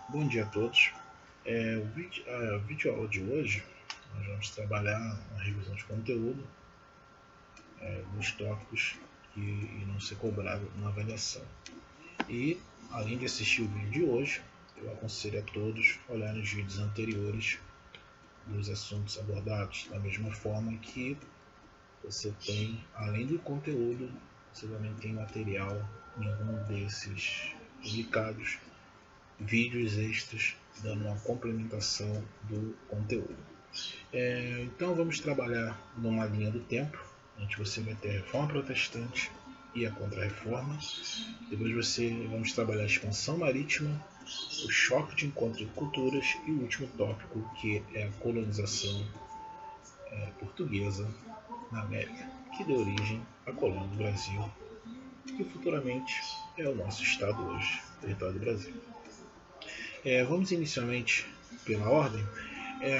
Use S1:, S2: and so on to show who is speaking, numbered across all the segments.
S1: Bom dia a todos. A videoaula de hoje nós vamos trabalhar uma revisão de conteúdo nos tópicos que irão ser cobrados na avaliação. E, além de assistir o vídeo de hoje, eu aconselho a todos olharem os vídeos anteriores dos assuntos abordados, da mesma forma que você tem, além do conteúdo, você também tem material em algum desses publicados, vídeos extras dando uma complementação do conteúdo. Então vamos trabalhar numa linha do tempo, onde você vai ter a Reforma Protestante e a Contra-Reforma. Depois vamos trabalhar a expansão marítima, o choque de encontro de culturas e o último tópico, que é a colonização portuguesa na América, que deu origem à colônia do Brasil, que futuramente é o nosso estado hoje, território do Brasil. Vamos inicialmente pela ordem.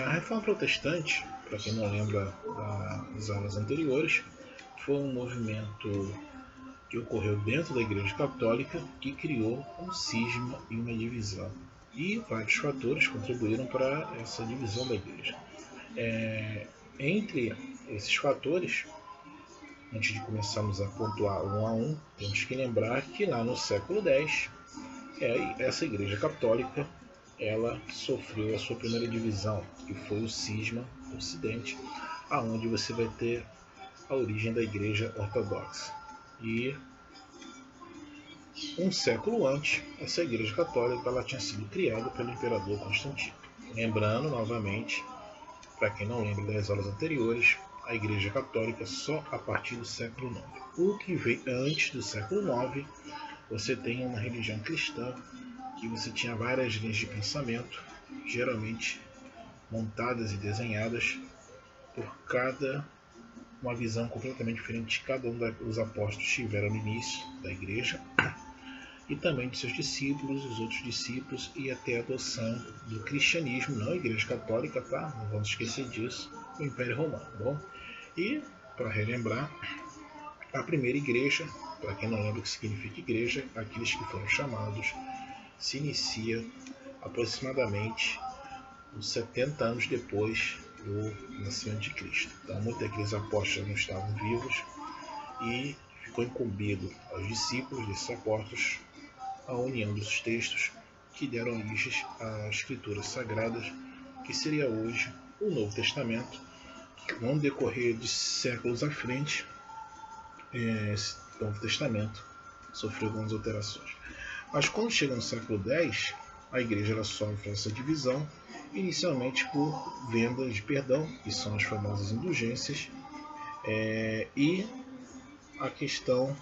S1: A Reforma Protestante, para quem não lembra das aulas anteriores, foi um movimento que ocorreu dentro da Igreja Católica que criou um cisma e uma divisão. E vários fatores contribuíram para essa divisão da Igreja. Entre esses fatores, antes de começarmos a pontuar um a um, temos que lembrar que lá no século X, essa Igreja Católica ela sofreu a sua primeira divisão, que foi o cisma do Ocidente, aonde você vai ter a origem da Igreja Ortodoxa. E um século antes, essa Igreja Católica ela tinha sido criada pelo Imperador Constantino. Lembrando novamente, para quem não lembra das aulas anteriores, a Igreja Católica só a partir do século IX. O que veio antes do século IX, você tem uma religião cristã que você tinha várias linhas de pensamento, geralmente montadas e desenhadas por uma visão completamente diferente que cada um dos apóstolos tiveram no início da igreja, e também de seus discípulos, os outros discípulos, e até a adoção do cristianismo, não a Igreja Católica, tá? Não vamos esquecer disso, o Império Romano, bom? E, para relembrar, a primeira igreja, para quem não lembra o que significa igreja, aqueles que foram chamados, se inicia aproximadamente uns 70 anos depois do nascimento de Cristo. Então, muitos daqueles apóstolos não estavam vivos e ficou incumbido aos discípulos desses apóstolos a união dos textos que deram origem às escrituras sagradas, que seria hoje o Novo Testamento, que vão decorrer de séculos à frente, esse Novo Testamento sofreu algumas alterações. Mas quando chega no século X, a igreja sofre essa divisão, inicialmente por vendas de perdão, que são as famosas indulgências, e a questão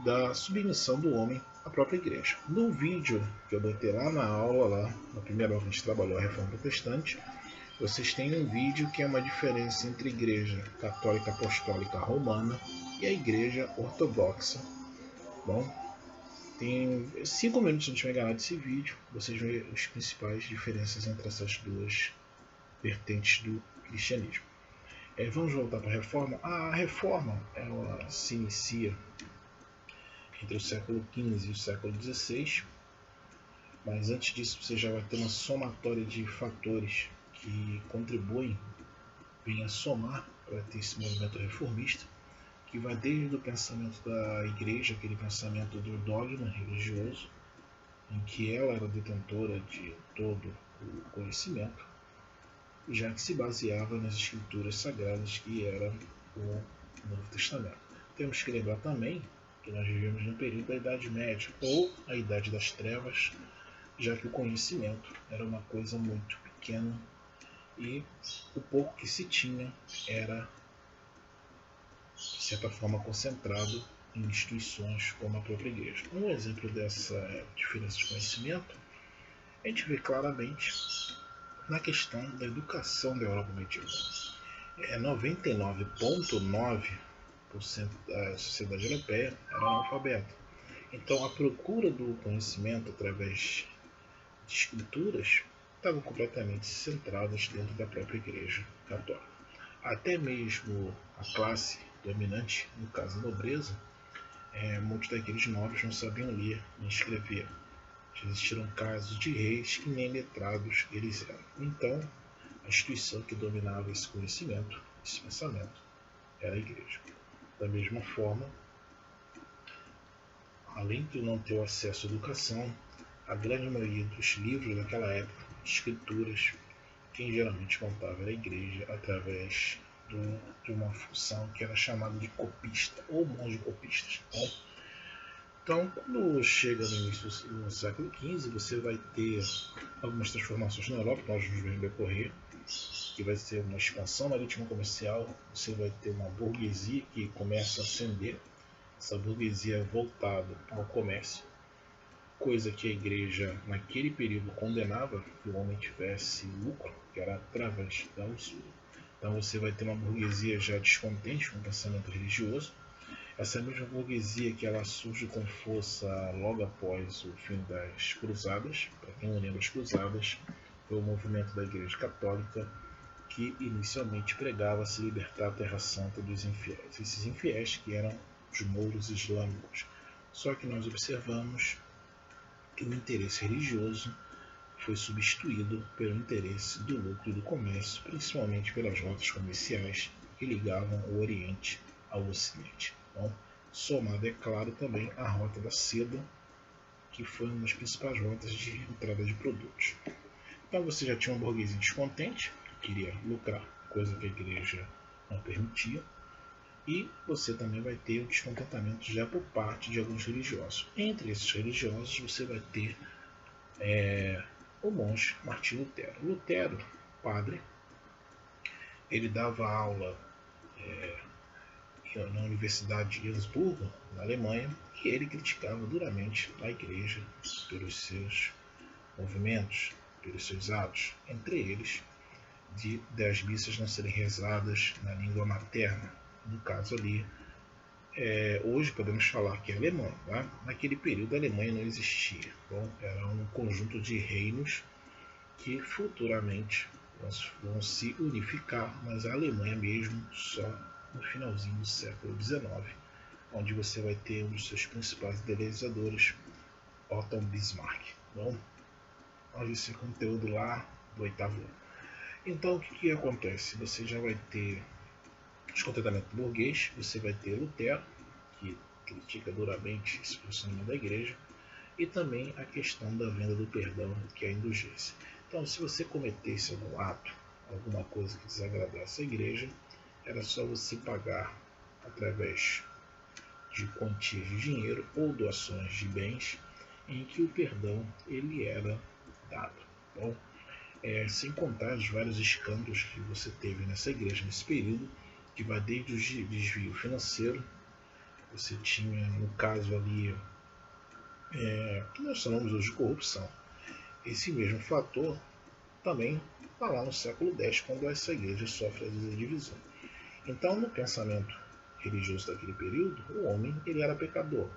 S1: da submissão do homem à própria igreja. No vídeo que eu botei lá na aula, lá na primeira aula que a gente trabalhou a Reforma Protestante, vocês têm um vídeo que é uma diferença entre a Igreja Católica Apostólica Romana e a Igreja Ortodoxa. Bom, tem 5 minutos antes de me enganar desse vídeo, vocês vão ver as principais diferenças entre essas duas vertentes do cristianismo. Vamos voltar para a Reforma. A Reforma ela se inicia entre o século XV e o século XVI, mas antes disso você já vai ter uma somatória de fatores que contribuem, vêm a somar para ter esse movimento reformista, que vai desde o pensamento da igreja, aquele pensamento do dogma religioso, em que ela era detentora de todo o conhecimento, já que se baseava nas escrituras sagradas que era o Novo Testamento. Temos que lembrar também que nós vivemos no período da Idade Média, ou a Idade das Trevas, já que o conhecimento era uma coisa muito pequena e o pouco que se tinha era, de certa forma, concentrado em instituições como a própria igreja. Um exemplo dessa diferença de conhecimento a gente vê claramente na questão da educação da Europa medieval. 99,9% da sociedade europeia era analfabeta. Então a procura do conhecimento através de escrituras estavam completamente centradas dentro da própria igreja católica. Até mesmo a classe dominante, no caso a nobreza, muitos daqueles nobres não sabiam ler nem escrever. Já existiram casos de reis que nem letrados eles eram. Então, a instituição que dominava esse conhecimento, esse pensamento, era a igreja. Da mesma forma, além de não ter acesso à educação, a grande maioria dos livros daquela época, escrituras, quem geralmente contava era a igreja através de uma função que era chamada de copista ou monge copistas. Então, quando chega no início do século XV, você vai ter algumas transformações na Europa, que nós vamos ver no decorrer, que vai ser uma expansão marítima comercial, você vai ter uma burguesia que começa a ascender, essa burguesia é voltada ao comércio, coisa que a igreja naquele período condenava, que o homem tivesse lucro, que era através da usura. Então você vai ter uma burguesia já descontente com o pensamento religioso. Essa mesma burguesia que ela surge com força logo após o fim das cruzadas. Para quem não lembra, as cruzadas foi o movimento da igreja católica que inicialmente pregava se libertar a terra santa dos infiéis. Esses infiéis que eram os mouros islâmicos. Só que nós observamos que o interesse religioso foi substituído pelo interesse do lucro e do comércio, principalmente pelas rotas comerciais que ligavam o Oriente ao Ocidente. Então, somado, é claro, também a rota da seda, que foi uma das principais rotas de entrada de produtos. Então você já tinha uma burguesia descontente, que queria lucrar, coisa que a igreja não permitia, e você também vai ter o descontentamento já por parte de alguns religiosos. Entre esses religiosos você vai ter o monge Martinho Lutero. Lutero, padre, ele dava aula na Universidade de Innsbruck, na Alemanha, e ele criticava duramente a igreja pelos seus movimentos, pelos seus atos, entre eles das missas não serem rezadas na língua materna. No caso ali, hoje podemos falar que é alemão. Tá? Naquele período a Alemanha não existia. Bom, era um conjunto de reinos que futuramente vão se unificar, mas a Alemanha mesmo só no finalzinho do século XIX, onde você vai ter um dos seus principais idealizadores, Otto Bismarck. Bom, vamos ver esse conteúdo lá do oitavo ano. Então, o que acontece? Você já vai ter descontentamento burguês, você vai ter Lutero, que critica duramente esse posicionamento da igreja, e também a questão da venda do perdão, que é a indulgência. Então, se você cometesse algum ato, alguma coisa que desagradasse a igreja, era só você pagar através de quantias de dinheiro ou doações de bens, em que o perdão ele era dado. Bom, sem contar os vários escândalos que você teve nessa igreja nesse período, que vai desde o desvio financeiro, você tinha no caso ali que nós chamamos hoje de corrupção. Esse mesmo fator também está lá no século X, quando essa igreja sofre a divisão. Então, no pensamento religioso daquele período, o homem ele era pecador.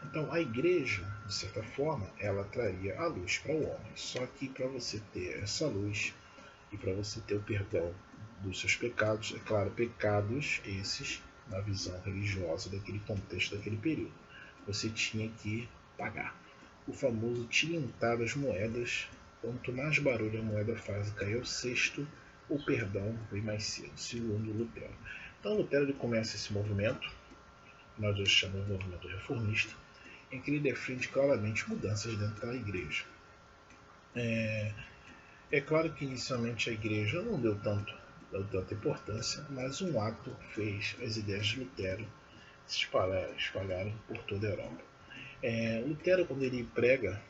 S1: Então, a igreja, de certa forma, ela traria a luz para o homem. Só que para você ter essa luz e para você ter o perdão dos seus pecados, é claro, pecados esses, na visão religiosa daquele contexto, daquele período, você tinha que pagar. O famoso tilintar das moedas, quanto mais barulho a moeda faz cair ao cesto, o perdão vem mais cedo, segundo Lutero. Então Lutero ele começa esse movimento, nós hoje chamamos de movimento reformista, em que ele defende claramente mudanças dentro da igreja. É claro que inicialmente a igreja não deu tanta importância, mas um ato fez as ideias de Lutero se espalharem por toda a Europa. Lutero, quando ele prega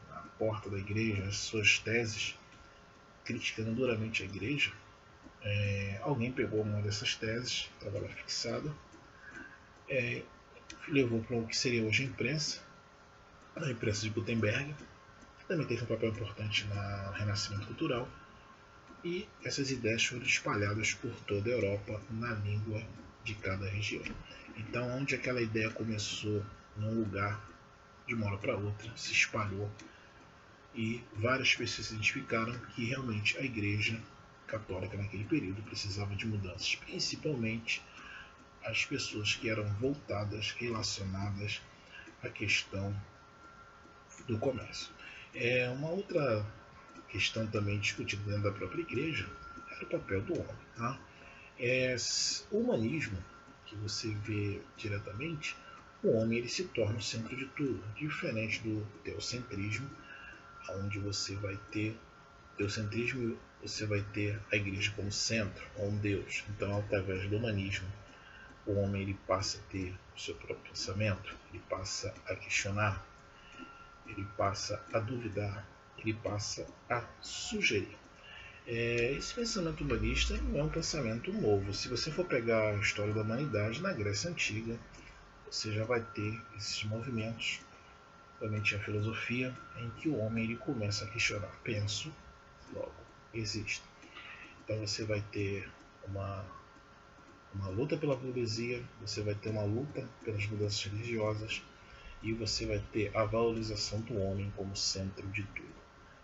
S1: na porta da igreja as suas teses, criticando duramente a igreja, alguém pegou uma dessas teses, estava lá fixada, levou para o que seria hoje a imprensa de Gutenberg, que também teve um papel importante no renascimento cultural, e essas ideias foram espalhadas por toda a Europa na língua de cada região. Então, onde aquela ideia começou num lugar, de uma hora para outra, se espalhou, e várias pessoas identificaram que realmente a igreja católica naquele período precisava de mudanças, principalmente as pessoas que eram voltadas, relacionadas à questão do comércio. Uma outra questão também discutida dentro da própria igreja era o papel do homem. Tá? O humanismo, que você vê diretamente, o homem ele se torna o centro de tudo, diferente do teocentrismo, onde você vai ter teocentrismo, você vai ter a igreja como centro, ou um Deus. Então, através do humanismo, o homem ele passa a ter o seu próprio pensamento, ele passa a questionar, ele passa a duvidar, ele passa a sugerir. Esse pensamento humanista não é um pensamento novo. Se você for pegar a história da humanidade na Grécia Antiga, você já vai ter esses movimentos. Também tinha a filosofia em que o homem ele começa a questionar. Penso, logo existo. Então você vai ter uma luta pela burguesia, você vai ter uma luta pelas mudanças religiosas e você vai ter a valorização do homem como centro de tudo.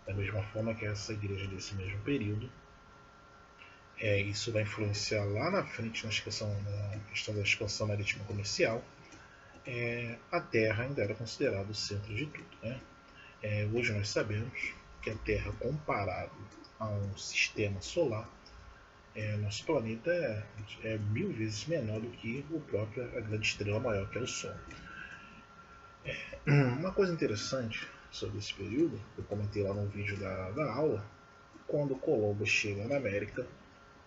S1: Da mesma forma que essa igreja desse mesmo período, isso vai influenciar lá na frente na questão da expansão marítima comercial. A Terra ainda era considerada o centro de tudo. Né? Hoje nós sabemos que a Terra, comparado a um sistema solar, nosso planeta é 1000 vezes menor do que a grande estrela maior, que é o Sol. Uma coisa interessante sobre esse período, eu comentei lá no vídeo da aula, quando Colombo chega na América,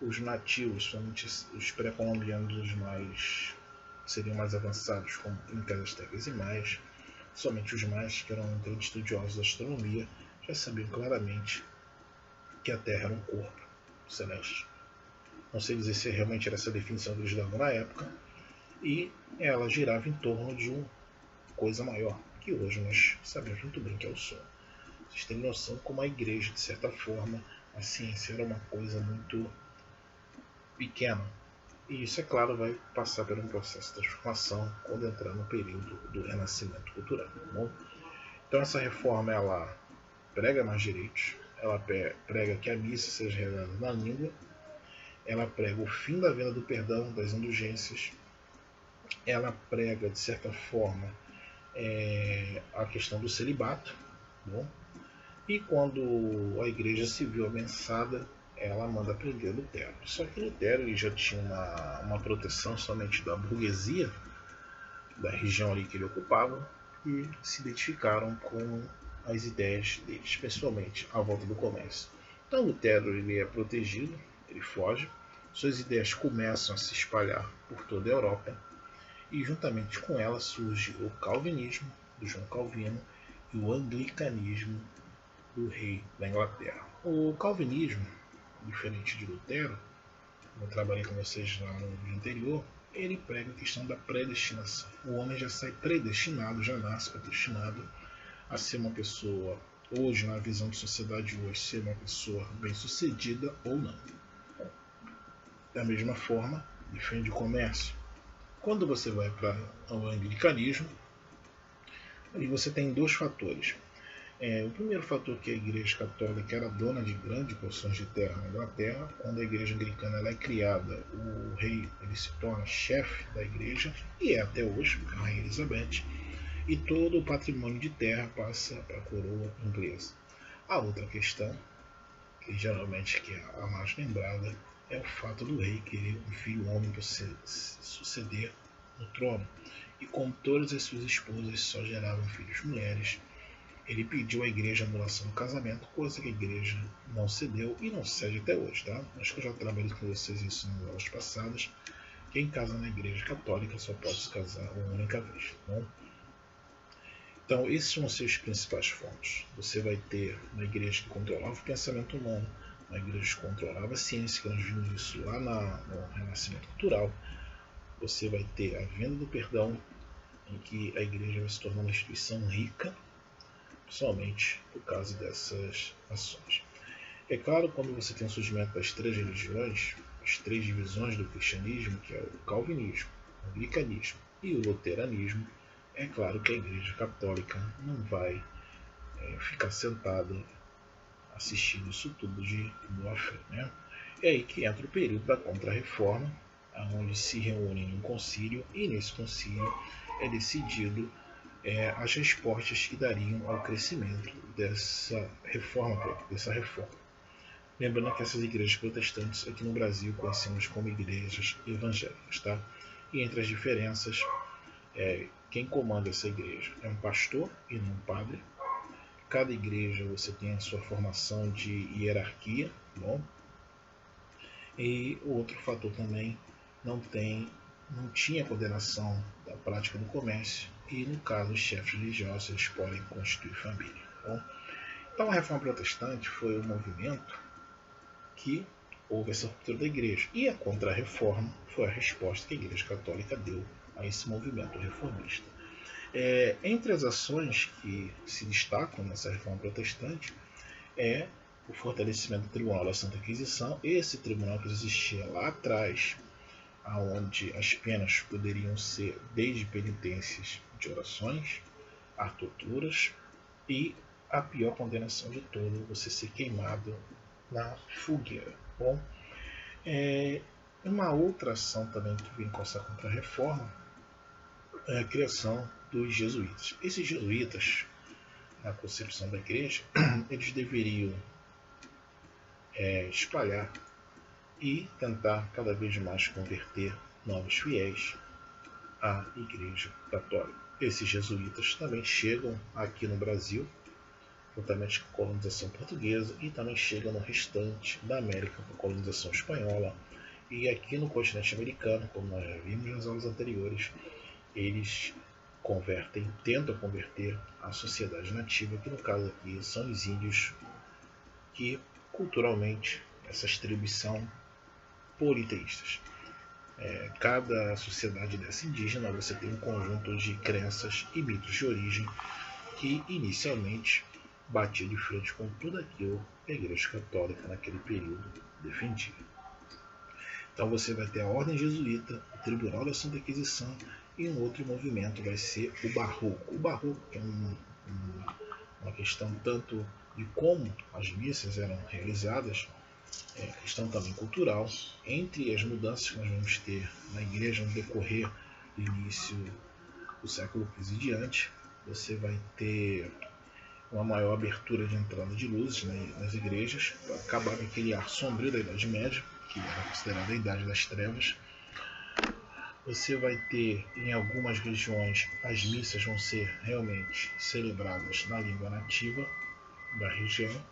S1: os nativos, somente os pré-colombianos, os mais seriam mais avançados, como incas, astecas e maias, somente os maias, que eram grandes estudiosos da astronomia, já sabiam claramente que a Terra era um corpo celeste. Não sei dizer se realmente era essa definição que eles davam na época, e ela girava em torno de uma coisa maior, que hoje nós sabemos muito bem que é o Sol. Vocês têm noção como a igreja, de certa forma, a ciência era uma coisa muito pequena. E isso, é claro, vai passar por um processo de transformação quando entrar no período do renascimento cultural. Tá bom? Então essa reforma ela prega mais direitos, ela prega que a missa seja rezada na língua, ela prega o fim da venda do perdão, das indulgências, ela prega, de certa forma, a questão do celibato. Bom? E quando a igreja se viu ameaçada, ela manda prender Lutero. Só que Lutero ele já tinha uma proteção somente da burguesia, da região ali que ele ocupava, e se identificaram com as ideias dele, especialmente à volta do comércio. Então Lutero ele é protegido, ele foge, suas ideias começam a se espalhar por toda a Europa, e juntamente com ela surge o calvinismo, do João Calvino, e o anglicanismo, do rei da Inglaterra. O calvinismo, diferente de Lutero, como eu trabalhei com vocês lá no vídeo anterior, ele prega a questão da predestinação. O homem já sai predestinado, já nasce predestinado a ser uma pessoa, hoje, na visão de sociedade de hoje, ser uma pessoa bem-sucedida ou não. Da mesma forma, defende o comércio. Quando você vai para o anglicanismo, aí você tem dois fatores. O primeiro fator que a Igreja Católica era dona de grandes porções de terra na Inglaterra. Quando a Igreja Anglicana ela é criada, o rei ele se torna chefe da Igreja, e é até hoje, a Rainha Elizabeth, e todo o patrimônio de terra passa para a coroa inglesa. A outra questão, que geralmente que é a mais lembrada, é o fato do rei querer um filho homem para suceder no trono, e como todas as suas esposas só geravam filhos mulheres, ele pediu à igreja a anulação do casamento, coisa que a igreja não cedeu e não cede até hoje. Tá? Acho que eu já trabalhei com vocês isso nas aulas passadas. Quem casa na igreja católica só pode se casar uma única vez. Tá? Então, esses são os seus principais fontes. Você vai ter uma igreja que controlava o pensamento humano, uma igreja que controlava a ciência, que nós vimos isso lá no Renascimento Cultural. Você vai ter a venda do perdão, em que a igreja vai se tornar uma instituição rica, somente por causa dessas ações. É claro, quando você tem o surgimento das três religiões, as três divisões do cristianismo, que é o calvinismo, o anglicanismo e o luteranismo, é claro que a Igreja Católica não vai ficar sentada assistindo isso tudo de boa fé. Né? É aí que entra o período da Contra-Reforma, onde se reúnem em um concílio, e nesse concílio é decidido as respostas que dariam ao crescimento dessa reforma. Lembrando que essas igrejas protestantes aqui no Brasil conhecemos como igrejas evangélicas, tá? E entre as diferenças, quem comanda essa igreja é um pastor e não um padre. Cada igreja você tem a sua formação de hierarquia, bom? E o outro fator também, não tinha condenação da prática do comércio e, no caso, os chefes religiosos eles podem constituir família. Bom? Então a Reforma Protestante foi um movimento que houve essa ruptura da igreja, e a Contra-Reforma foi a resposta que a Igreja Católica deu a esse movimento reformista. Entre as ações que se destacam nessa Reforma Protestante é o fortalecimento do Tribunal da Santa Inquisição, esse tribunal que existia lá atrás, onde as penas poderiam ser desde penitências de orações a torturas e a pior condenação de todas, você ser queimado na fogueira. Bom, uma outra ação também que vem com essa Contra-Reforma é a criação dos jesuítas. Esses jesuítas, na concepção da igreja, eles deveriam espalhar e tentar cada vez mais converter novos fiéis à Igreja Católica. Esses jesuítas também chegam aqui no Brasil, juntamente com a colonização portuguesa, e também chegam no restante da América com a colonização espanhola. E aqui no continente americano, como nós já vimos nas aulas anteriores, eles tentam converter a sociedade nativa, que no caso aqui são os índios, que culturalmente essas tribos são politeístas. Cada sociedade dessa indígena você tem um conjunto de crenças e mitos de origem que inicialmente batia de frente com tudo aquilo que a Igreja Católica naquele período defendia. Então você vai ter a Ordem Jesuíta, o Tribunal da Santa Inquisição, e um outro movimento vai ser o Barroco. O Barroco é uma questão tanto de como as missas eram realizadas, questão também cultural. Entre as mudanças que nós vamos ter na igreja no decorrer do início do século XV e diante, você vai ter uma maior abertura de entrada de luzes nas igrejas, para acabar com aquele ar sombrio da Idade Média, que era considerada a Idade das Trevas. Você vai ter, em algumas regiões, as missas vão ser realmente celebradas na língua nativa da região,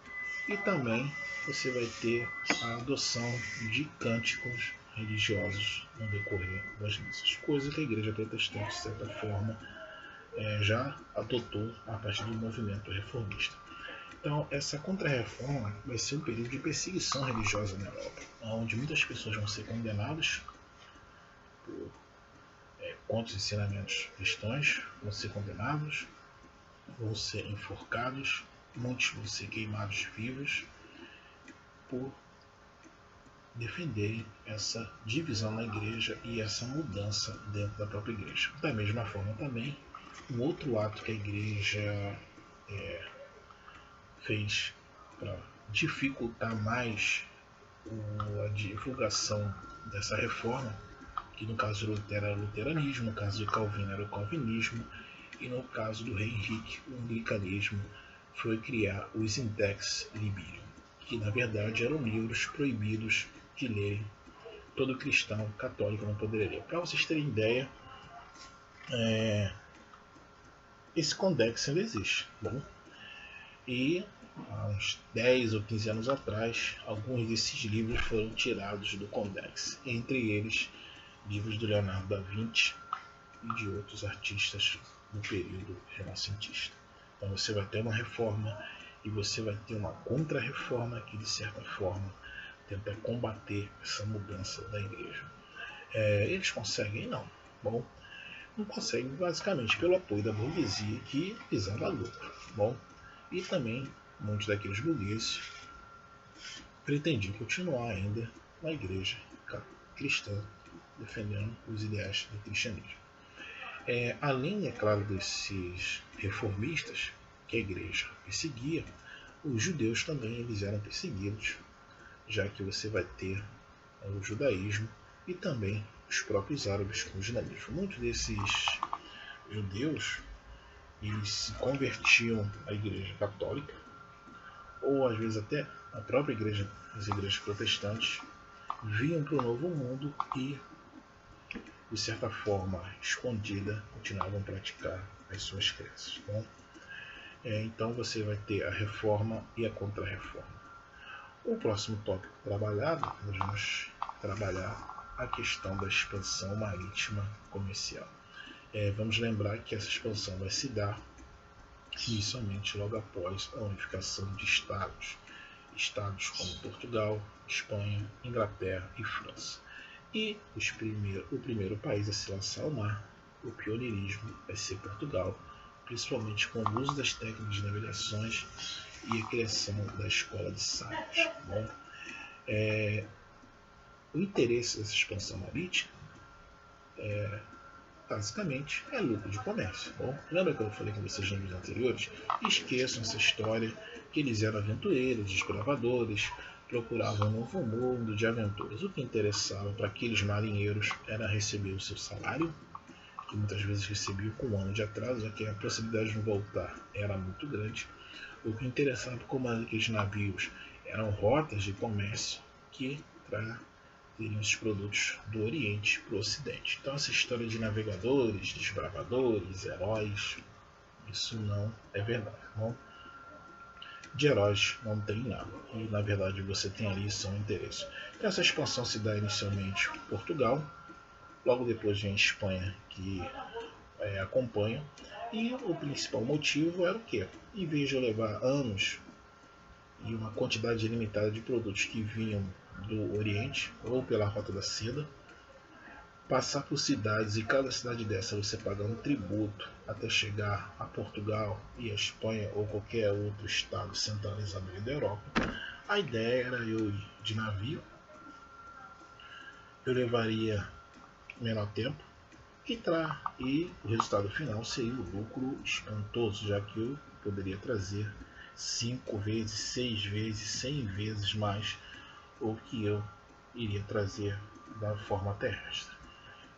S1: e também você vai ter a adoção de cânticos religiosos no decorrer das missas, coisa que a Igreja Protestante, de certa forma, já adotou a partir do movimento reformista. Então, essa Contra-Reforma vai ser um período de perseguição religiosa na Europa, onde muitas pessoas vão ser condenadas contra os ensinamentos cristãos, vão ser condenados, vão ser enforcados, muitos vão ser queimados vivos por defenderem essa divisão na igreja e essa mudança dentro da própria igreja. Da mesma forma também, um outro ato que a igreja fez para dificultar mais a divulgação dessa reforma, que no caso de Lutero era o luteranismo, no caso de Calvino era o calvinismo, e no caso do rei Henrique, o anglicanismo, foi criar os Index Librorum, que na verdade eram livros proibidos de ler, todo cristão católico não poderia ler. Para vocês terem ideia, esse Codex ainda existe. Bom, e há uns 10 ou 15 anos atrás, alguns desses livros foram tirados do Codex, entre eles livros do Leonardo da Vinci e de outros artistas do período renascentista. Então você vai ter uma reforma e você vai ter uma Contra-Reforma que, de certa forma, tenta combater essa mudança da igreja. Eles conseguem? Não. Bom, não conseguem basicamente pelo apoio da burguesia que visava lucro. Bom, e também muitos daqueles burgueses pretendiam continuar ainda na igreja cristã, defendendo os ideais do cristianismo. Além, é claro, desses reformistas que a igreja perseguia, os judeus também eles eram perseguidos, já que você vai ter o judaísmo e também os próprios árabes com o judaísmo. Muitos desses judeus eles se convertiam à Igreja Católica, ou às vezes até a própria igreja, as igrejas protestantes, vinham para o Novo Mundo e, de certa forma escondida, continuavam a praticar as suas crenças. Bom, então você vai ter a reforma e a contra-reforma. O próximo tópico trabalhado, nós vamos trabalhar a questão da expansão marítima comercial. Vamos lembrar que essa expansão vai se dar inicialmente logo após a unificação de estados como Portugal, Espanha, Inglaterra e França. E o primeiro país a se lançar ao mar, o pioneirismo, vai ser Portugal, principalmente com o uso das técnicas de navegações e a criação da escola de sábios. Bom, o interesse dessa expansão marítima basicamente é lucro de comércio. Bom, lembra que eu falei com vocês nos vídeos anteriores? Esqueçam essa história que eles eram aventureiros, desbravadores, procuravam um novo mundo de aventuras. O que interessava para aqueles marinheiros era receber o seu salário, que muitas vezes recebiam com um ano de atraso, já que a possibilidade de voltar era muito grande. O que interessava como aqueles navios eram rotas de comércio que teriam esses produtos do Oriente para o Ocidente. Então essa história de navegadores, desbravadores, heróis, isso não é verdade. Bom, de heróis não tem nada. E na verdade você tem ali são interesses. Então essa expansão se dá inicialmente em Portugal, logo depois vem a Espanha que acompanha. E o principal motivo era o quê? Em vez de eu levar anos e uma quantidade limitada de produtos que vinham do Oriente ou pela Rota da Seda, passar por cidades e cada cidade dessa você pagando tributo até chegar a Portugal e a Espanha ou qualquer outro estado centralizado da Europa. A ideia era eu ir de navio, eu levaria menor tempo e o resultado final seria o lucro espantoso, já que eu poderia trazer 5 vezes, 6 vezes, 100 vezes mais o que eu iria trazer da forma terrestre.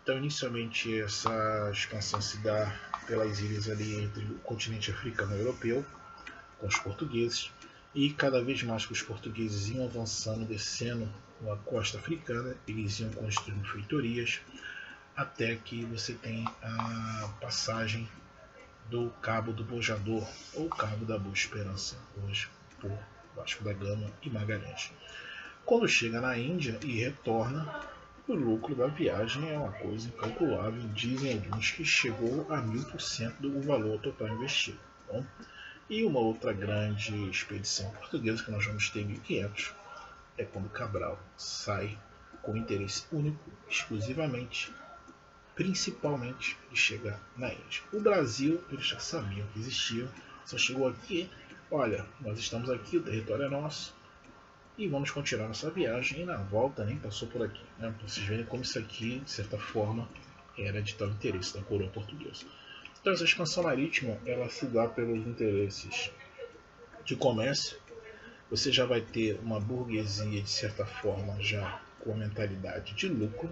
S1: Então, inicialmente, essa expansão se dá pelas ilhas ali entre o continente africano e europeu, com os portugueses, e cada vez mais que os portugueses iam avançando, descendo a costa africana, eles iam construindo feitorias, até que você tem a passagem do Cabo do Bojador, ou Cabo da Boa Esperança, hoje por Vasco da Gama e Magalhães. Quando chega na Índia e retorna, o lucro da viagem é uma coisa incalculável, dizem alguns que chegou a 1000% do valor total investido. Bom, e uma outra grande expedição portuguesa que nós vamos ter em 1500 é quando Cabral sai com interesse único, exclusivamente, principalmente de chegar na Índia. O Brasil, eles já sabiam que existia, só chegou aqui, olha, nós estamos aqui, o território é nosso, e vamos continuar nossa viagem, e na volta nem passou por aqui, né? Para vocês verem como isso aqui, de certa forma, era de tal interesse da coroa portuguesa. Então essa expansão marítima, ela se dá pelos interesses de comércio. Você já vai ter uma burguesia, de certa forma, já com a mentalidade de lucro.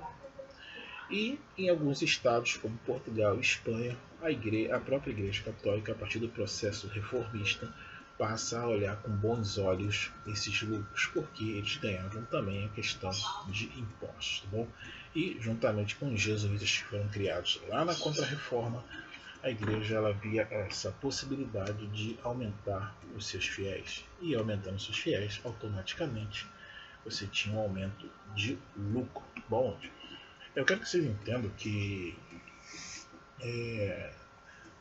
S1: E em alguns estados, como Portugal e Espanha, a própria Igreja Católica, a partir do processo reformista, passa a olhar com bons olhos esses lucros, porque eles ganhavam também a questão de impostos. Tá bom? E juntamente com os jesuítas que foram criados lá na Contra-Reforma, a igreja ela via essa possibilidade de aumentar os seus fiéis. E aumentando seus fiéis, automaticamente você tinha um aumento de lucro. Bom, eu quero que vocês entendam que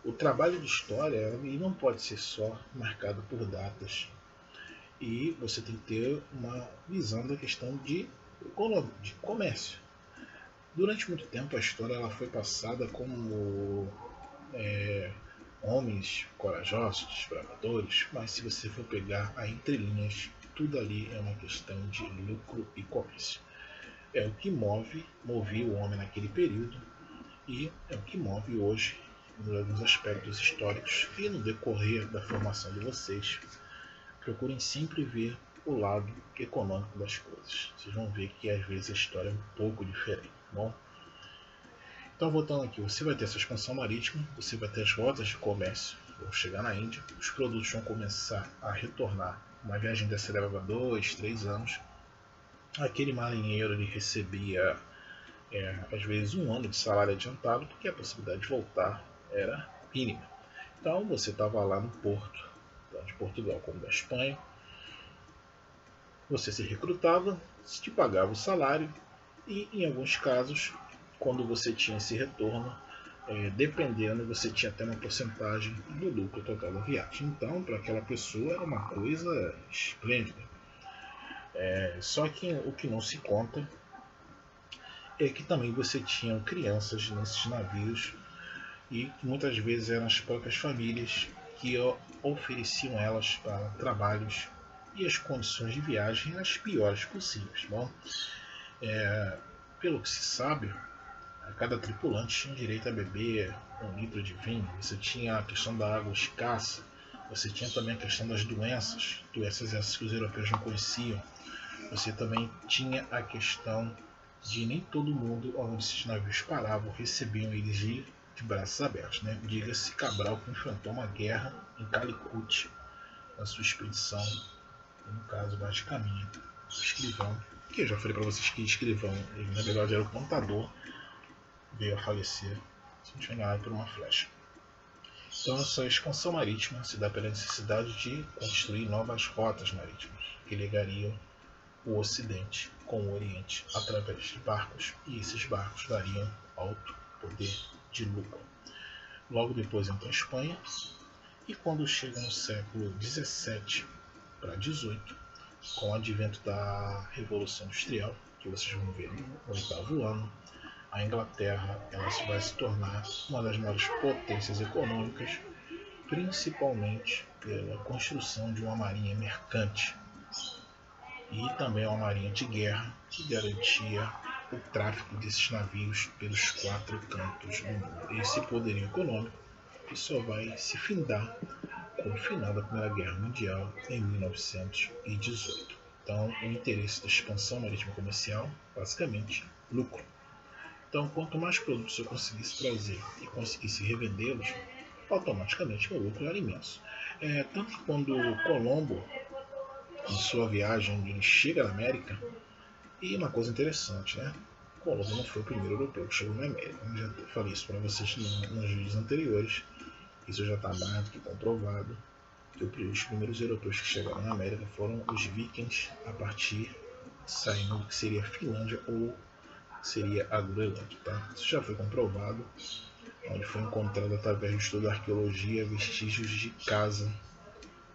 S1: o trabalho de história ele não pode ser só marcado por datas. E você tem que ter uma visão da questão de comércio. Durante muito tempo a história ela foi passada como homens corajosos, desbravadores, mas se você for pegar a entrelinhas, tudo ali é uma questão de lucro e comércio. É o que movia o homem naquele período e é o que move hoje nos aspectos históricos e no decorrer da formação de vocês. Procurem sempre ver o lado econômico das coisas. Vocês vão ver que às vezes a história é um pouco diferente. Bom, Então, voltando aqui, você vai ter essa expansão marítima, você vai ter as rotas de comércio, vão chegar na Índia, os produtos vão começar a retornar. Uma viagem dessa leva 2, 3 anos. Aquele marinheiro ele recebia, às vezes, 1 ano de salário adiantado, porque a possibilidade de voltar era mínima. Então, você estava lá no porto, tanto de Portugal como da Espanha, você se recrutava, se te pagava o salário e, em alguns casos, quando você tinha esse retorno, dependendo, você tinha até uma porcentagem do lucro total da viagem. Então, para aquela pessoa era uma coisa esplêndida. Só que o que não se conta é que também você tinha crianças nesses navios e que muitas vezes eram as próprias famílias que ofereciam elas para trabalhos e as condições de viagem eram as piores possíveis. Bom, pelo que se sabe, cada tripulante tinha direito a beber 1 litro de vinho. Você tinha a questão da água escassa. Você tinha também a questão das doenças essas que os europeus não conheciam. Você também tinha a questão de nem todo mundo, onde esses navios paravam, recebiam eles de braços abertos. Né? Diga-se Cabral, que enfrentou uma guerra em Calicut na sua expedição, no caso, basicamente, o escrivão, que eu já falei para vocês que escrivão, ele na verdade era o contador, veio a falecer, se não estiver enganado, por uma flecha. Então, essa expansão marítima se dá pela necessidade de construir novas rotas marítimas que ligariam o Ocidente com o Oriente através de barcos, e esses barcos dariam alto poder de lucro. Logo depois entra a Espanha, e quando chega no século 17 para 18, com o advento da Revolução Industrial, que vocês vão ver no 8º ano, a Inglaterra ela vai se tornar uma das maiores potências econômicas, principalmente pela construção de uma marinha mercante e também uma marinha de guerra que garantia o tráfego desses navios pelos 4 cantos do mundo. Esse poderio econômico que só vai se findar com o final da Primeira Guerra Mundial em 1918. Então, o interesse da expansão marítima comercial, basicamente, lucro. Então, quanto mais produtos eu conseguisse trazer e conseguisse revendê-los, automaticamente o lucro era imenso. Tanto que quando Colombo, em sua viagem, ele chega na América, e uma coisa interessante, né? Colombo não foi o primeiro europeu que chegou na América. Eu já falei isso para vocês nos vídeos anteriores. Isso já está mais do que comprovado, que os primeiros europeus que chegaram na América foram os vikings, a partir saindo do que seria a Finlândia ou seria a Groenlândia. Tá? Isso já foi comprovado, onde foi encontrado através do estudo da arqueologia vestígios de casa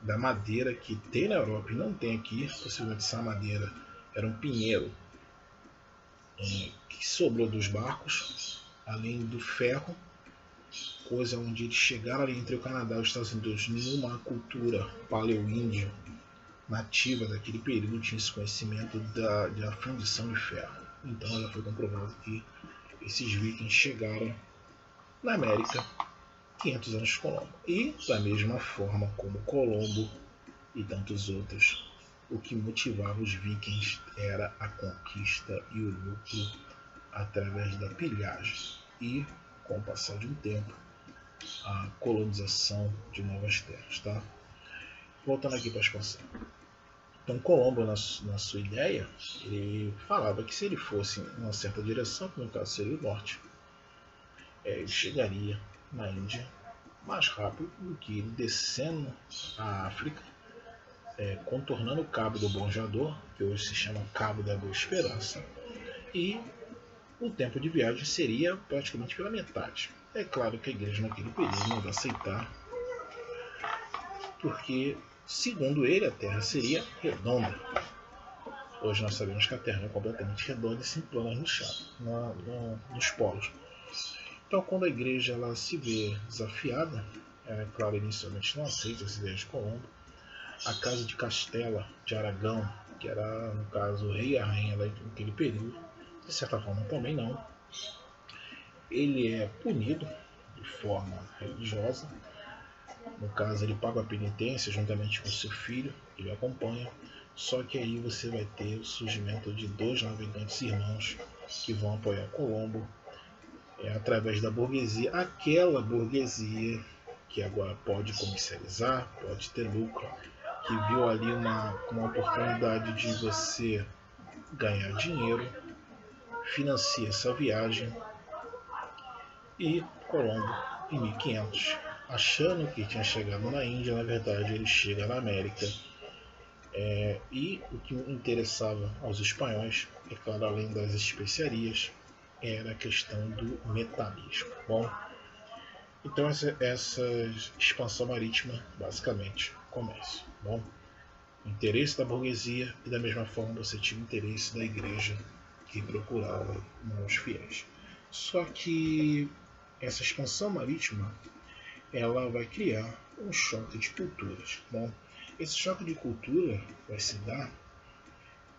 S1: da madeira que tem na Europa e não tem aqui. Possivelmente essa madeira era um pinheiro que sobrou dos barcos, além do ferro, coisa onde eles chegaram ali entre o Canadá e os Estados Unidos numa cultura paleo-índia nativa daquele período, tinha esse conhecimento da fundição de ferro. Então já foi comprovado que esses vikings chegaram na América 500 antes de Colombo. E da mesma forma como Colombo e tantos outros, o que motivava os vikings era a conquista e o lucro através da pilhagem e, com o passar de um tempo, a colonização de novas terras. Tá? Voltando aqui para a expansão. Então Colombo, na sua ideia, ele falava que se ele fosse em uma certa direção, que no caso seria o norte, ele chegaria na Índia mais rápido do que ele descendo a África, contornando o Cabo do Bom-Jador, que hoje se chama Cabo da Boa Esperança, e o tempo de viagem seria praticamente pela metade. É claro que a igreja naquele período não vai aceitar, porque, segundo ele, a Terra seria redonda. Hoje nós sabemos que a Terra é completamente redonda e sem planos no chão, nos polos. Então, quando a igreja ela se vê desafiada, claro, inicialmente não aceita essa ideia de Colombo, a casa de Castela de Aragão, que era, no caso, o rei e a rainha naquele período, de certa forma também não, ele é punido de forma religiosa. No caso, ele paga a penitência juntamente com seu filho, que ele acompanha. Só que aí você vai ter o surgimento de 2 navegantes irmãos que vão apoiar Colombo através da burguesia, aquela burguesia que agora pode comercializar, pode ter lucro, que viu ali uma oportunidade de você ganhar dinheiro, financia essa viagem e Colombo, em 1500, achando que tinha chegado na Índia, na verdade ele chega na América. E o que interessava aos espanhóis, é claro, além das especiarias, era a questão do metallismo. Bom, então essa expansão marítima, basicamente, comércio. Bom, interesse da burguesia e da mesma forma você tinha o interesse da igreja que procurava novos fiéis. Só que essa expansão marítima ela vai criar um choque de culturas. Bom, esse choque de cultura vai se dar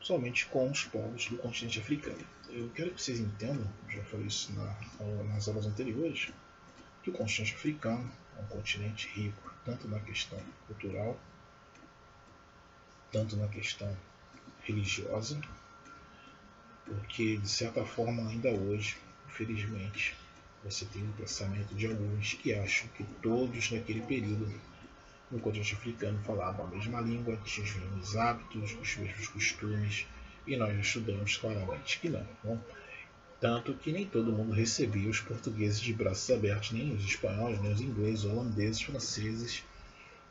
S1: somente com os povos do continente africano. Eu quero que vocês entendam, já falei isso nas aulas anteriores, que o continente africano é um continente rico, tanto na questão cultural, tanto na questão religiosa, porque de certa forma ainda hoje, infelizmente, você tem um pensamento de alguns que acham que todos naquele período no continente africano falavam a mesma língua, tinham os mesmos hábitos, os mesmos costumes, e nós estudamos claramente que não. Bom, tanto que nem todo mundo recebia os portugueses de braços abertos, nem os espanhóis, nem os ingleses, holandeses, franceses,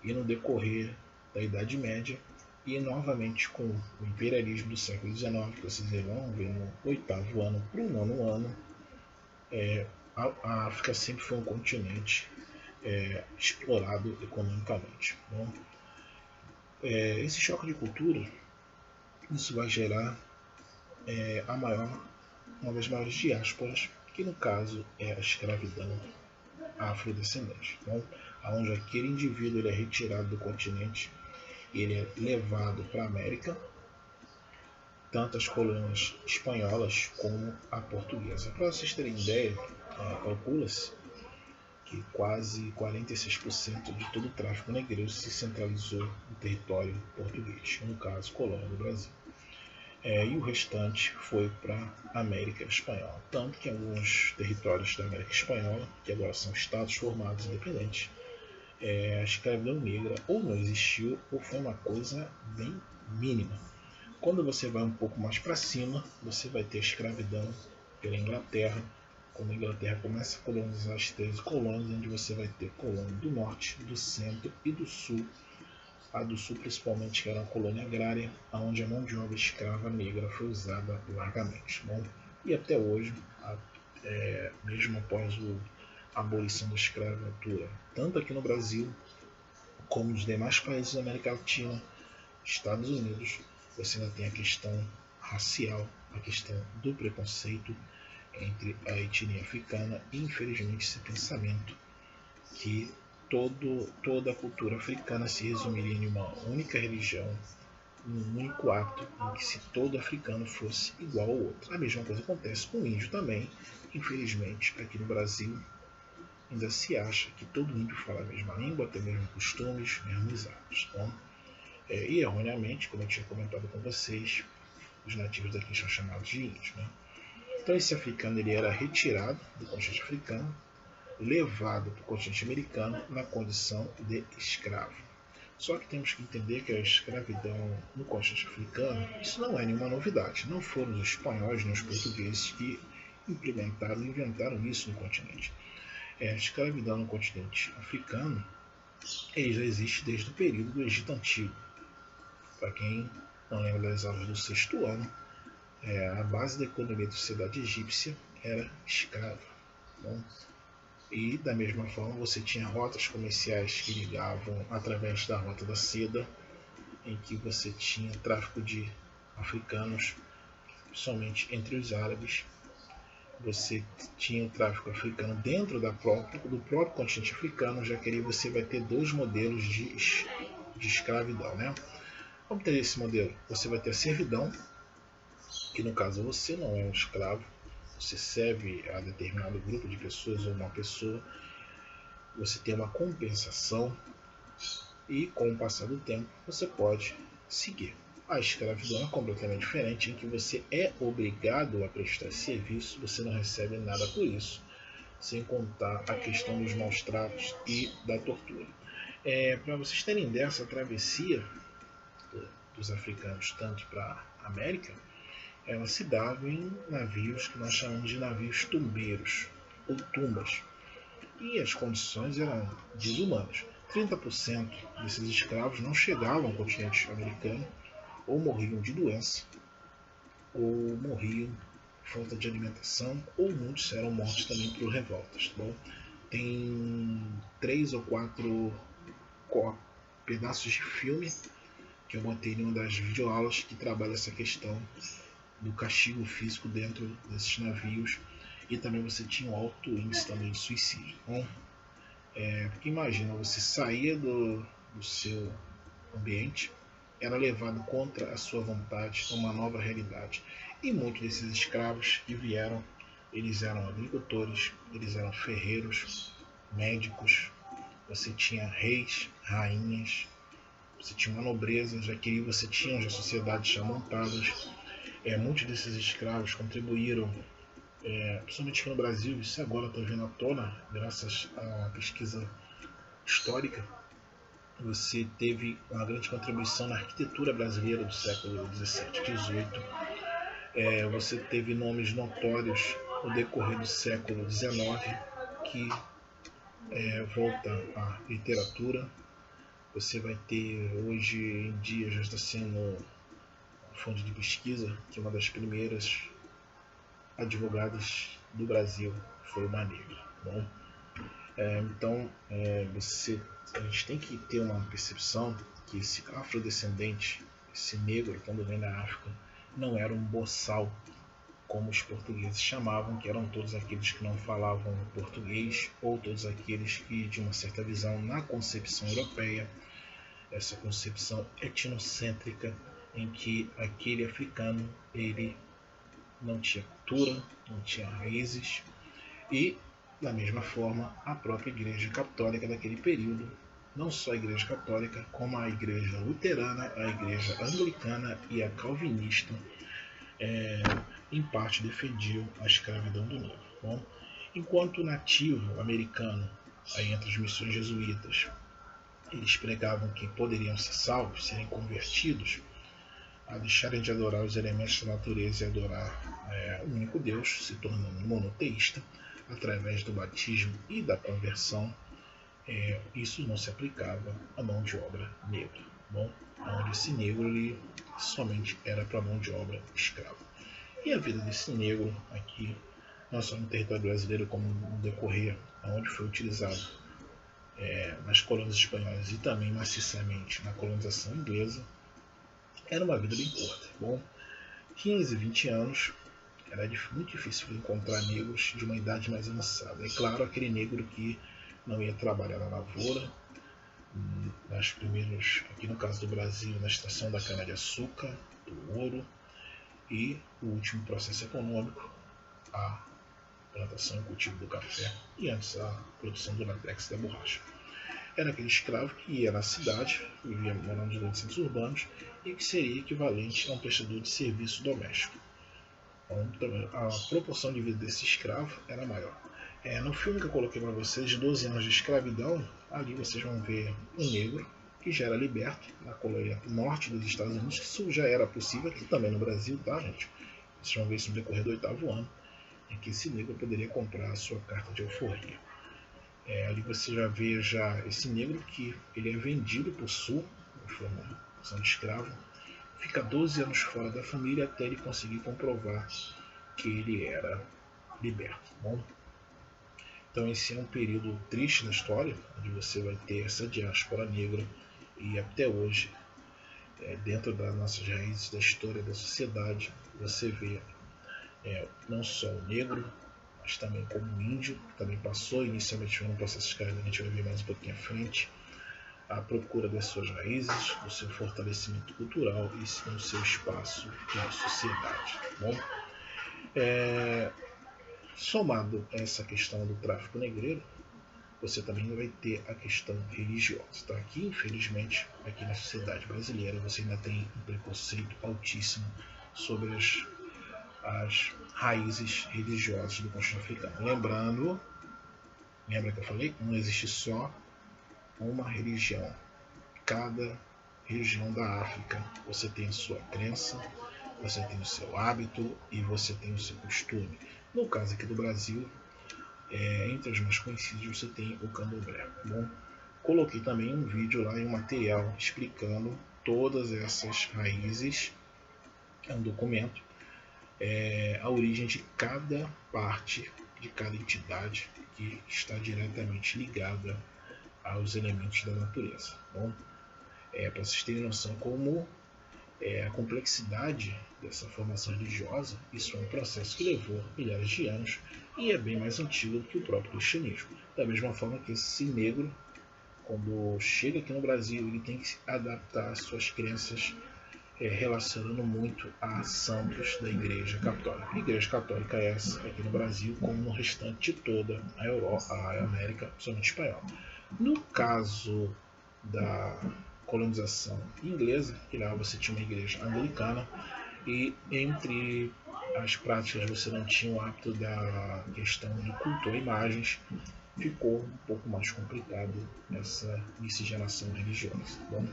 S1: e no decorrer da Idade Média, e novamente com o imperialismo do século XIX, que vocês vão ver no 8º ano para o 9º ano, a África sempre foi um continente explorado economicamente. Bom, esse choque de cultura, isso vai gerar uma das maiores diásporas, que no caso é a escravidão afrodescendente. Bom, onde aquele indivíduo ele é retirado do continente, ele é levado para a América, tanto as colônias espanholas como a portuguesa. Para vocês terem ideia, calcula-se que quase 46% de todo o tráfico negreiro se centralizou no território português, no caso, colônia do Brasil. E o restante foi para a América Espanhola. Tanto que alguns territórios da América Espanhola, que agora são estados formados independentes, a escravidão negra ou não existiu ou foi uma coisa bem mínima. Quando você vai um pouco mais para cima, você vai ter a escravidão pela Inglaterra. Quando a Inglaterra começa a colonizar as 13 colônias, onde você vai ter colônia do norte, do centro e do sul. A do sul principalmente, que era uma colônia agrária, onde a mão de obra escrava negra foi usada largamente. Bom, e até hoje, mesmo após a abolição da escravatura, tanto aqui no Brasil, como nos demais países da América Latina, Estados Unidos, você ainda tem a questão racial, a questão do preconceito entre a etnia africana e, infelizmente, esse pensamento que toda a cultura africana se resumiria em uma única religião, em um único ato, em que se todo africano fosse igual ao outro. A mesma coisa acontece com o índio também. Infelizmente, aqui no Brasil, ainda se acha que todo índio fala a mesma língua, tem os mesmos costumes, mesmos hábitos. Então, e erroneamente, como eu tinha comentado com vocês, os nativos daqui são chamados de índios. Né? Então esse africano ele era retirado do continente africano, levado para o continente americano na condição de escravo. Só que temos que entender que a escravidão no continente africano, isso não é nenhuma novidade. Não foram os espanhóis nem os portugueses que implementaram e inventaram isso no continente. A escravidão no continente africano ele já existe desde o período do Egito Antigo. Para quem não lembra das aulas do 6º ano, a base da economia da sociedade egípcia era escrava. Bom, e da mesma forma você tinha rotas comerciais que ligavam através da Rota da Seda, em que você tinha tráfico de africanos, somente entre os árabes. Você tinha o tráfico africano dentro do próprio continente africano, já que ali você vai ter dois modelos de escravidão. Né? Como ter esse modelo? Você vai ter a servidão, que no caso você não é um escravo, você serve a determinado grupo de pessoas ou uma pessoa, você tem uma compensação e com o passar do tempo você pode seguir. A escravidão é completamente diferente, em que você é obrigado a prestar serviço, você não recebe nada por isso, sem contar a questão dos maus tratos e da tortura. Para vocês terem dessa travessia dos africanos tanto para a América, ela se dava em navios que nós chamamos de navios tumbeiros ou tumbas, e as condições eram desumanas. 30% desses escravos não chegavam ao continente americano, ou morriam de doença, ou morriam por falta de alimentação, ou muitos eram mortos também por revoltas. Tá bom? Tem 3 ou 4 pedaços de filme que eu botei em uma das videoaulas que trabalha essa questão do castigo físico dentro desses navios, e também você tinha um alto índice também de suicídio. Bom, porque imagina, você saía do seu ambiente, era levado contra a sua vontade a uma nova realidade. E muitos desses escravos que vieram, eles eram agricultores, eles eram ferreiros, médicos, você tinha reis, rainhas, você tinha uma nobreza, já que você tinha já sociedades já montadas. Muitos desses escravos contribuíram, principalmente aqui no Brasil, isso agora está vindo à tona, graças à pesquisa histórica. Você teve uma grande contribuição na arquitetura brasileira do século XVII, XVIII. Você teve nomes notórios no decorrer do século XIX que volta à literatura. Você vai ter, hoje em dia, já está sendo fonte de pesquisa, que uma das primeiras advogadas do Brasil foi uma negra. Bom, então, a gente tem que ter uma percepção que esse afrodescendente, esse negro, quando vem da África, não era um boçal, como os portugueses chamavam, que eram todos aqueles que não falavam português, ou todos aqueles que, de uma certa visão, na concepção europeia, essa concepção etnocêntrica, em que aquele africano, ele não tinha cultura, não tinha raízes, e da mesma forma a própria Igreja Católica daquele período, não só a Igreja Católica, como a Igreja Luterana, a Igreja Anglicana e a Calvinista, em parte defendiam a escravidão do negro. Bom, enquanto o nativo americano, aí entre as missões jesuítas, eles pregavam que poderiam ser salvos, serem convertidos, a deixarem de adorar os elementos da natureza e adorar o único Deus, se tornando monoteísta, através do batismo e da conversão. Isso não se aplicava à mão de obra negra, bom, onde esse negro ele somente era para mão de obra escrava. E a vida desse negro aqui, não só no território brasileiro, como no decorrer, onde foi utilizado nas colônias espanholas e também maciçamente na colonização inglesa, era uma vida bem curta. Bom, 15, 20 anos, era muito difícil encontrar negros de uma idade mais avançada. É claro, aquele negro que não ia trabalhar na lavoura, nas primeiras, aqui no caso do Brasil, na extração da cana-de-açúcar, do ouro, e o último processo econômico, a plantação e cultivo do café, e antes a produção do látex e da borracha. Era aquele escravo que ia na cidade, vivia morando nos grandes centros urbanos, e que seria equivalente a um prestador de serviço doméstico. Então, a proporção de vida desse escravo era maior. No filme que eu coloquei para vocês, de 12 anos de escravidão, ali vocês vão ver um negro que já era liberto na colônia norte dos Estados Unidos, que isso já era possível aqui também no Brasil, tá, gente? Vocês vão ver isso no decorrer do 8º ano, em que esse negro poderia comprar a sua carta de alforria. Ali você já vê esse negro que ele é vendido por sul, em formação de escravo, fica 12 anos fora da família até ele conseguir comprovar que ele era liberto. Bom, então esse é um período triste na história, onde você vai ter essa diáspora negra, e até hoje, dentro das nossas raízes da história da sociedade, você vê não só o negro, mas também como o índio, que também passou inicialmente por um processo de escravidão, a gente vai ver mais um pouquinho à frente, à procura das suas raízes, do seu fortalecimento cultural e do seu espaço de sociedade. Bom, somado a essa questão do tráfico negreiro, você também vai ter a questão religiosa. Tá? Aqui, infelizmente, aqui na sociedade brasileira, você ainda tem um preconceito altíssimo sobre as raízes religiosas do continente africano. Lembrando Lembra que eu falei? Não existe só uma religião. Cada região da África você tem a sua crença, você tem o seu hábito e você tem o seu costume. No caso aqui do Brasil, entre os mais conhecidos você tem o candomblé. Bom, coloquei também um vídeo lá em um material explicando todas essas raízes, é um documento, a origem de cada parte, de cada entidade que está diretamente ligada aos elementos da natureza. Bom, para vocês terem noção como a complexidade dessa formação religiosa, isso é um processo que levou milhares de anos e é bem mais antigo do que o próprio cristianismo. Da mesma forma que esse negro, quando chega aqui no Brasil, ele tem que se adaptar às suas crenças, relacionando muito a santos da Igreja Católica. A Igreja Católica é essa aqui no Brasil, como no restante de toda a Europa, a América, principalmente espanhola. No caso da colonização inglesa, que lá você tinha uma igreja anglicana, e entre as práticas você não tinha o hábito da questão de culto a imagens, ficou um pouco mais complicado essa miscigenação religiosa. Bom,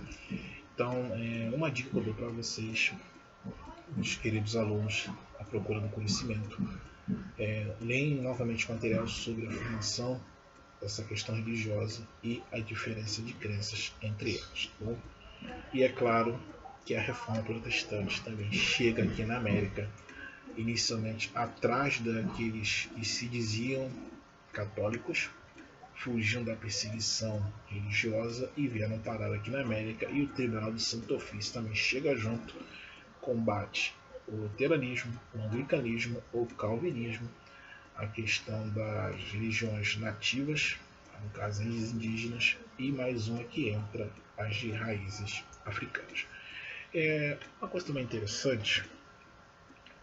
S1: então, uma dica que eu dou para vocês, meus queridos alunos, à procura do conhecimento, leem novamente material sobre a formação dessa questão religiosa e a diferença de crenças entre elas. Tá bom? E é claro que a reforma protestante também chega aqui na América, inicialmente atrás daqueles que se diziam católicos, fugiam da perseguição religiosa e vieram parar aqui na América, e o Tribunal do Santo Ofício também chega junto, combate o luteranismo, o anglicanismo, o calvinismo, a questão das religiões nativas, no caso as indígenas, e mais uma que entra, as de raízes africanas. Uma coisa também interessante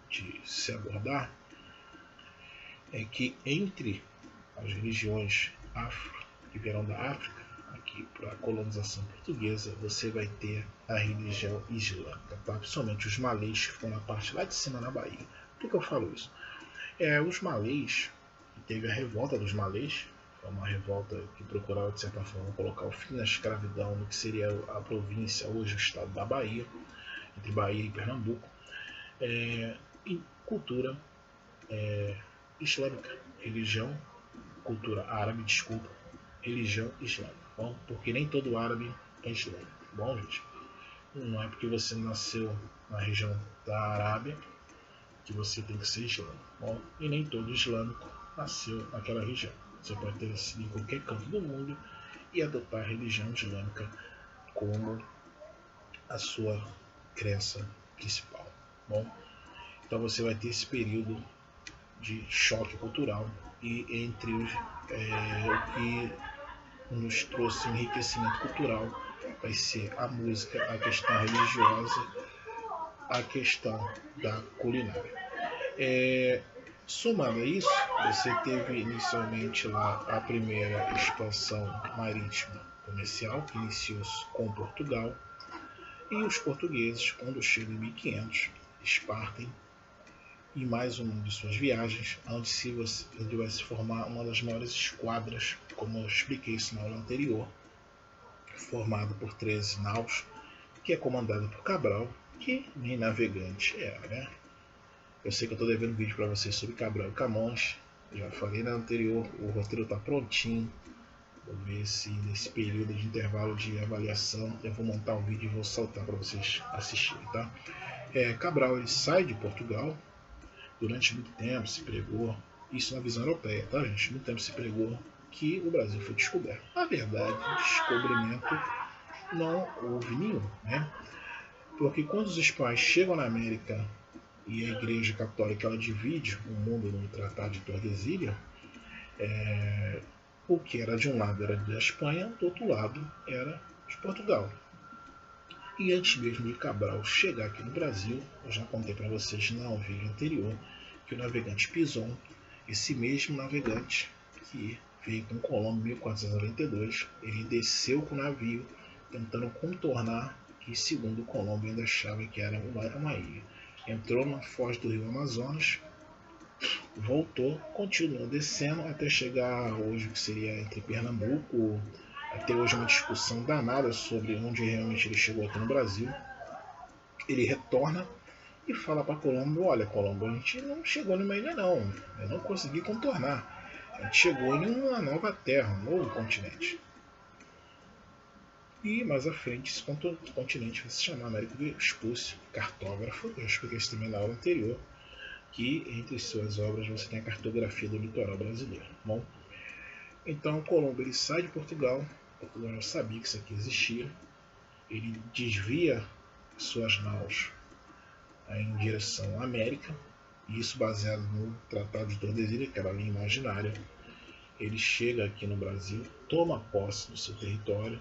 S1: de se abordar é que entre as religiões afro que vieram da África, aqui para a colonização portuguesa, você vai ter a religião islâmica, tá? Principalmente os malês, que ficam na parte lá de cima na Bahia. Por que eu falo isso? Os malês, teve a revolta dos malês, foi uma revolta que procurava de certa forma colocar o fim na escravidão no que seria a província, hoje o estado da Bahia, entre Bahia e Pernambuco, e cultura islâmica, cultura árabe, desculpa, religião islâmica. Bom, porque nem todo árabe é islâmico. Bom, gente, não é porque você nasceu na região da Arábia que você tem que ser islâmico. Bom, e nem todo islâmico nasceu naquela região. Você pode ter nascido em qualquer canto do mundo e adotar a religião islâmica como a sua crença principal. Bom, então você vai ter esse período de choque cultural, e entre o que nos trouxe enriquecimento cultural vai ser a música, a questão religiosa, a questão da culinária. Somado a isso, você teve inicialmente lá a primeira expansão marítima comercial, que iniciou-se com Portugal, e os portugueses, quando chegam em 1500, eles partem em mais uma de suas viagens, onde vai se formar uma das maiores esquadras, como eu expliquei isso na aula anterior, formada por 13 naus, que é comandada por Cabral, que nem navegante era, né? Eu sei que eu estou devendo vídeo para vocês sobre Cabral e Camões, já falei na anterior, o roteiro está prontinho. Vou ver se nesse período de intervalo de avaliação eu vou montar um vídeo e vou soltar para vocês assistirem, tá? Cabral, ele sai de Portugal. Durante muito tempo se pregou, isso na visão europeia, tá, gente? Muito tempo se pregou que o Brasil foi descoberto. Na verdade, descobrimento não houve nenhum, né? Porque quando os espanhóis chegam na América e a Igreja Católica ela divide o mundo no Tratado de Tordesilhas, o que era de um lado era da Espanha, do outro lado era de Portugal. E antes mesmo de Cabral chegar aqui no Brasil, eu já contei para vocês no vídeo anterior que o navegante Pinzon, esse mesmo navegante que veio com Colombo em 1492, ele desceu com o navio tentando contornar que, segundo Colombo, ainda achava que era uma ilha. Entrou na foz do rio Amazonas, voltou, continuou descendo até chegar hoje, que seria entre Pernambuco. Até hoje uma discussão danada sobre onde realmente ele chegou aqui no Brasil. Ele retorna e fala para Colombo: olha, Colombo, a gente não chegou numa ilha não, eu não consegui contornar. A gente chegou em uma nova terra, um novo continente. E mais à frente, esse continente vai se chamar Américo Vespúcio, cartógrafo. Eu expliquei isso também na aula anterior, que entre suas obras você tem a cartografia do litoral brasileiro. Bom, então Colombo ele sai de Portugal. Portugal já sabia que isso aqui existia. Ele desvia suas naus em direção à América, e isso baseado no Tratado de Tordesilhas, que era a linha imaginária. Ele chega aqui no Brasil, toma posse do seu território.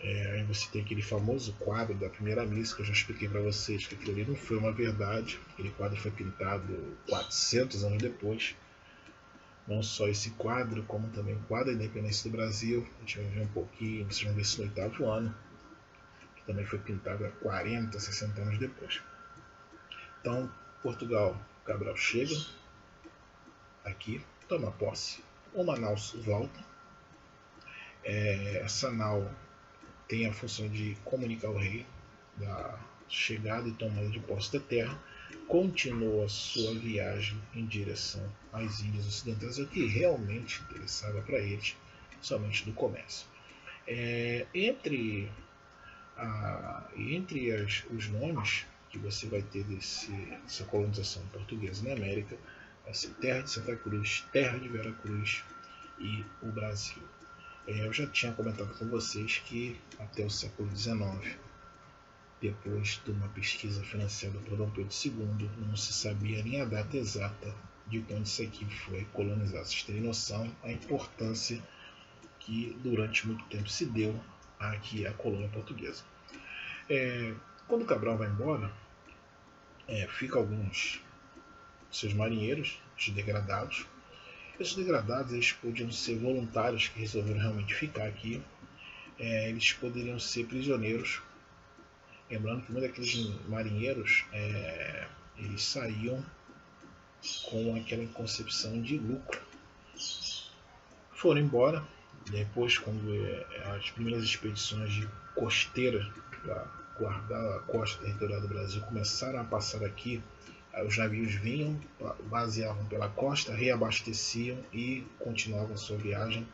S1: Aí você tem aquele famoso quadro da primeira missa, que eu já expliquei para vocês que aquilo ali não foi uma verdade. Aquele quadro foi pintado 400 anos depois. Não só esse quadro, como também o quadro da independência do Brasil. A gente vai ver um pouquinho, vocês vão ver isso no 8º ano, que também foi pintado há 40, 60 anos depois. Então, Portugal, Cabral chega aqui, toma posse. O Manaus volta. Essa nau tem a função de comunicar o rei da chegada e tomada de posse da terra. Continua sua viagem em direção às ilhas ocidentais, o que realmente interessava para eles, somente do comércio. Entre os nomes que você vai ter dessa colonização portuguesa na América, vai ser Terra de Santa Cruz, Terra de Vera Cruz e o Brasil. Eu já tinha comentado com vocês que até o século XIX, depois de uma pesquisa financiada por Dom Pedro II, não se sabia nem a data exata de quando isso aqui foi colonizado. Vocês terem noção da importância que durante muito tempo se deu aqui à colônia portuguesa. Quando Cabral vai embora, fica alguns seus marinheiros, os degradados. Esses degradados eles podiam ser voluntários que resolveram realmente ficar aqui. Eles poderiam ser prisioneiros. Lembrando que muitos daqueles marinheiros eles saíam com aquela concepção de lucro. Foram embora. Depois, quando as primeiras expedições de costeira para guardar a costa territorial do Brasil começaram a passar aqui, os navios vinham, baseavam pela costa, reabasteciam e continuavam a sua viagem.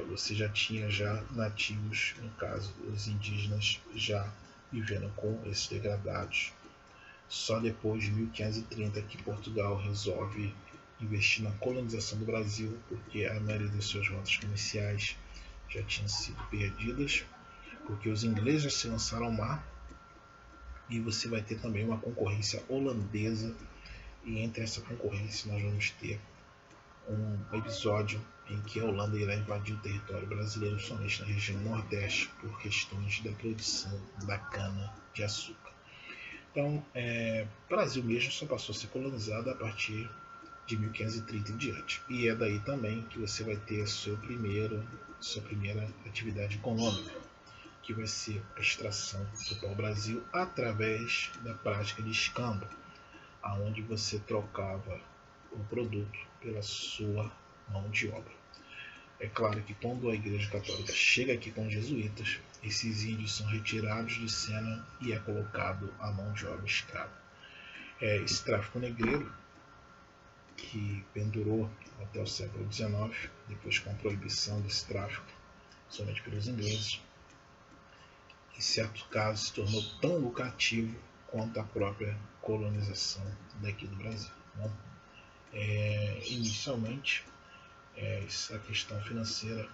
S1: Você já tinha nativos, no caso os indígenas, já vivendo com esses degradados. Só depois de 1530 que Portugal resolve investir na colonização do Brasil, porque a maioria das suas rotas comerciais já tinham sido perdidas, porque os ingleses já se lançaram ao mar, e você vai ter também uma concorrência holandesa, e entre essa concorrência nós vamos ter um episódio em que a Holanda irá invadir o território brasileiro, somente na região nordeste, por questões da produção da cana de açúcar. Então, o Brasil mesmo só passou a ser colonizado a partir de 1530 em diante. E é daí também que você vai ter a sua primeira atividade econômica, que vai ser a extração do pau-brasil através da prática de escambo, aonde você trocava o produto pela sua mão de obra. É claro que quando a Igreja Católica chega aqui com os jesuítas, esses índios são retirados de cena e é colocado a mão de obra escrava. Esse tráfico negreiro, que pendurou até o século XIX, depois com a proibição desse tráfico, somente pelos ingleses, em certos casos se tornou tão lucrativo quanto a própria colonização daqui do Brasil. Bom, inicialmente, essa questão financeira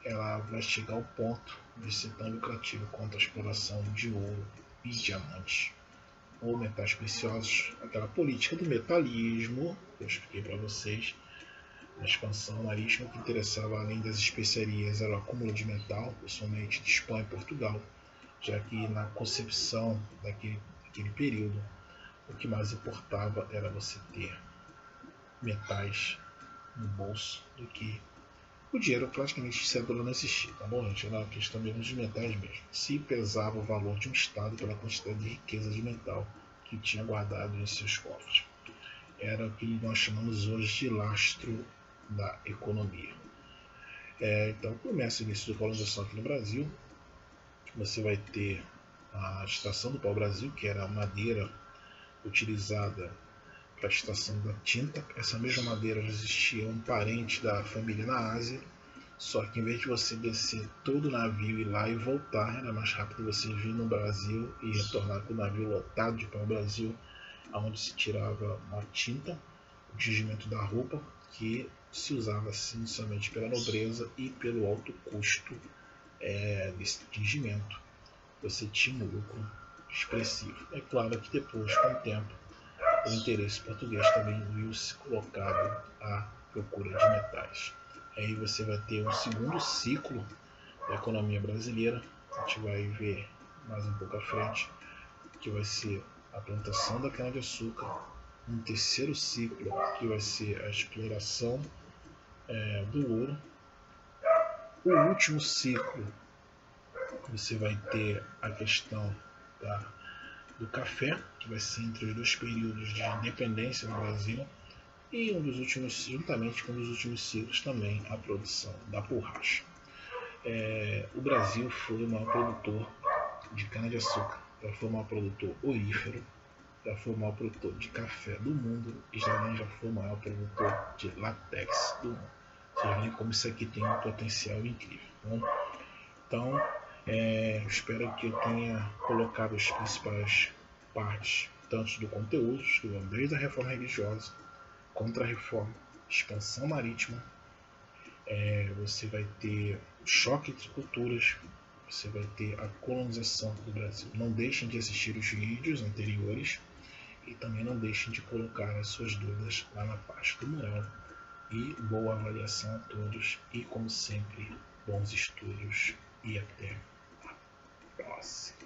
S1: ela vai chegar ao ponto de ser tão lucrativo quanto a exploração de ouro e diamantes ou metais preciosos, aquela política do metalismo que eu expliquei para vocês, na expansão marítima. Que interessava, além das especiarias, era o acúmulo de metal, principalmente de Espanha e Portugal, já que na concepção daquele período o que mais importava era você ter metais no bolso do que o dinheiro. Praticamente cédula não existia, tá bom, gente? Era uma questão mesmo de metais mesmo. Se pesava o valor de um estado pela quantidade de riqueza de metal que tinha guardado em seus cofres. era o que nós chamamos hoje de lastro da economia. Então começa o início da colonização aqui no Brasil. Você vai ter a extração do pau-brasil, que era a madeira utilizada para a extração da tinta. Essa mesma madeira existia um parente da família na Ásia, só que em vez de você descer todo o navio, ir lá e voltar, era mais rápido você vir no Brasil e retornar com o navio lotado de pau-brasil, onde se tirava uma tinta, o tingimento da roupa, que se usava assim somente pela nobreza e pelo alto custo desse tingimento. Você tinha um lucro expressivo. É claro que depois, com o tempo, o interesse português também viu-se colocado à procura de metais. Aí você vai ter um segundo ciclo da economia brasileira, a gente vai ver mais um pouco à frente, que vai ser a plantação da cana-de-açúcar, um terceiro ciclo, que vai ser a exploração do ouro. O último ciclo, você vai ter a questão do café, que vai ser entre os dois períodos de independência no Brasil, e juntamente com um dos últimos ciclos também a produção da borracha. O Brasil foi o maior produtor de cana-de-açúcar, já foi o maior produtor oífero, já foi o maior produtor de café do mundo e também já foi o maior produtor de látex do mundo. Vocês veem como isso aqui tem um potencial incrível. Então, espero que eu tenha colocado as principais partes, tanto do conteúdo, que vão desde a reforma religiosa, contra-reforma, expansão marítima, você vai ter o choque entre culturas, você vai ter a colonização do Brasil. Não deixem de assistir os vídeos anteriores e também não deixem de colocar as suas dúvidas lá na parte do mural. E boa avaliação a todos e, como sempre, bons estudos e até a próxima.